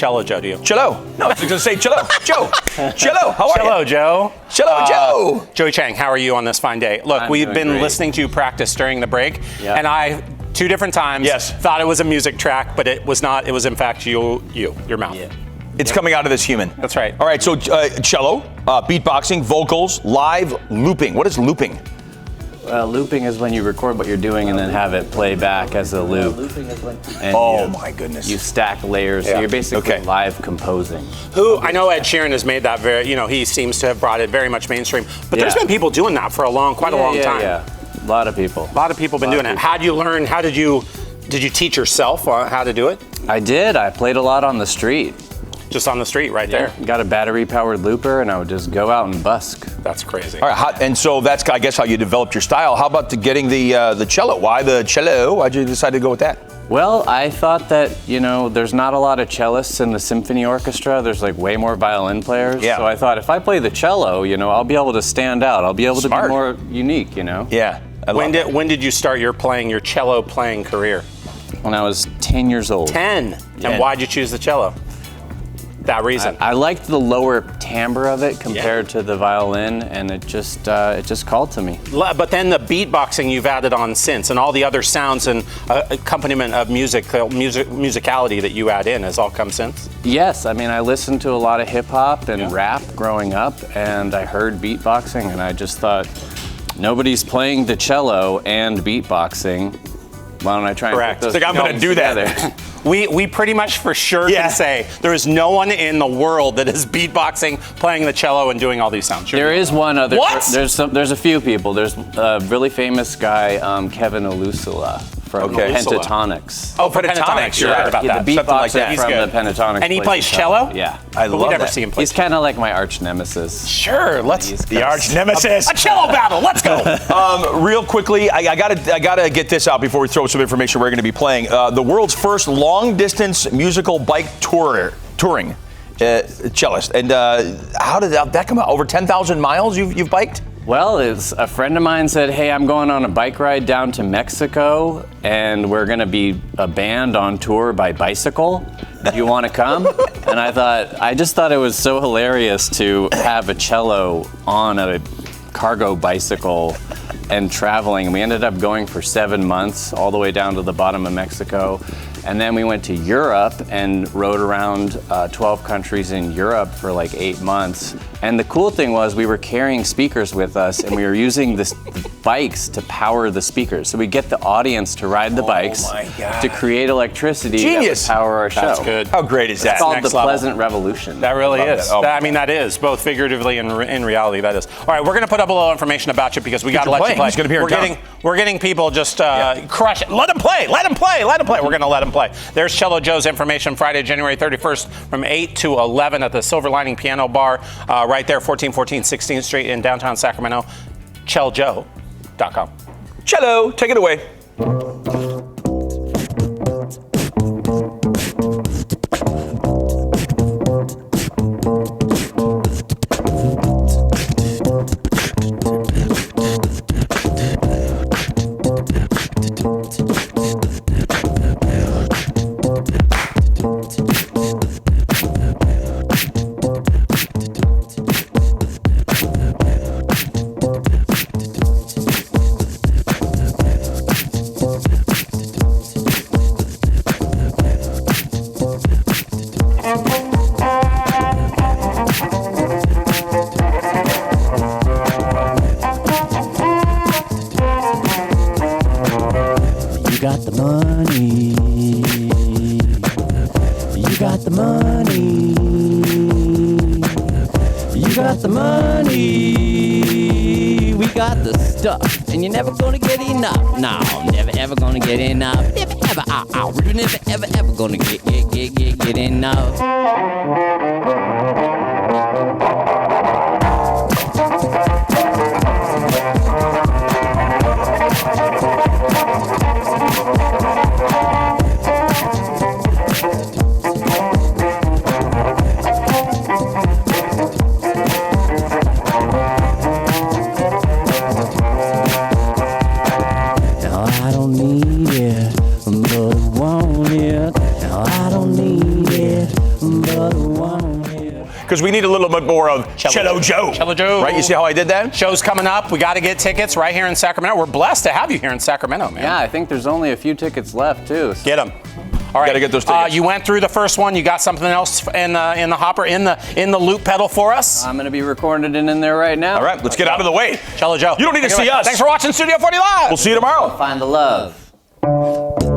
Cello Joe to you? Cello. No, I was going to say cello. Joe. Cello. How are Cello you? Joe. Cello Joe. Joey Chang, how are you on this fine day? Look, we've been listening to you practice during the break, and I, 2 different times, thought it was a music track, but it was not. It was, in fact, your mouth. Yeah. It's coming out of this human. That's right. All right, so cello, beatboxing, vocals, live looping. What is looping? Looping is when you record what you're doing and then have it play back as a loop. And my goodness. You stack layers, so you're basically live composing. I know Ed Sheeran has made that he seems to have brought it very much mainstream, but there's been people doing that for quite a long time. Yeah, a lot of people. A lot of people have been doing it. How did you learn? Did you teach yourself how to do it? I did. I played a lot on the street. Just on the street, right there. Got a battery-powered looper, and I would just go out and busk. That's crazy. All right, and so that's, I guess, how you developed your style. How about getting the cello? Why the cello? Why'd you decide to go with that? Well, I thought that, there's not a lot of cellists in the symphony orchestra. There's way more violin players. Yeah. So I thought if I play the cello, I'll be able to stand out. I'll be able to be more unique, Yeah. When did you start your cello playing career? When I was 10 years old. 10? And why'd you choose the cello? That reason. I liked the lower timbre of it compared to the violin, and it just called to me. But then the beatboxing you've added on since, and all the other sounds and accompaniment of musicality that you add in has all come since? Yes, I listened to a lot of hip hop and rap growing up, and I heard beatboxing, and I just thought, nobody's playing the cello and beatboxing. Why don't I try and put those I'm going to do together? that. We pretty much for sure can say there is no one in the world that is beatboxing, playing the cello, and doing all these sounds. There is one other. What? There's a few people. There's a really famous guy, Kevin Olusula from Pentatonics. Oh, Pentatonics. You're right about that. The beatboxer He's from good. the Pentatonics. And he plays cello? Yeah. I love we never that. see him play. He's kind of like my arch nemesis. Sure, the arch nemesis. A cello battle. Let's go. Real quickly, I gotta get this out before we throw some information we're going to be playing. The world's first long-distance musical bike touring cellist. And how did that come out? Over 10,000 miles you've biked? Well, a friend of mine said, hey, I'm going on a bike ride down to Mexico, and we're going to be a band on tour by bicycle. Do you want to come? And I just thought it was so hilarious to have a cello on a cargo bicycle and traveling. And we ended up going for 7 months all the way down to the bottom of Mexico. And then we went to Europe and rode around 12 countries in Europe for 8 months. And the cool thing was we were carrying speakers with us, and we were using the bikes to power the speakers. So we get the audience to ride the bikes to create electricity that would power our show. That's good. How great is that? It's called the Pleasant Revolution. That really is. That is, both figuratively and in reality, that is. All right, we're going to put up a little information about you because we got to let you play. He's going to be here in town. We're getting people just crush it. Let them play. Let them play. Let them play. We're going to let them play. There's Cello Joe's information Friday, January 31st from 8 to 11 at the Silver Lining Piano Bar right there, 1414 16th Street in downtown Sacramento. CelloJoe.com. Cello, take it away. got the money. You got the money. You got the money. We got the stuff. And you're never gonna get enough. No, never ever gonna get enough. Never ever, we're never ever gonna get enough. because we need a little bit more of Cello Joe. Cello Joe. Right? You see how I did that? Show's coming up. We got to get tickets right here in Sacramento. We're blessed to have you here in Sacramento, man. Yeah, I think there's only a few tickets left, too. Get them. All right. Gotta get those tickets. You went through the first one. You got something else in the hopper, in the loop pedal for us? I'm going to be recording it in there right now. All right, let's get out of the way. Cello Joe. You don't need to see us. Thanks for watching Studio 40 Live. We'll see you tomorrow. Find the love.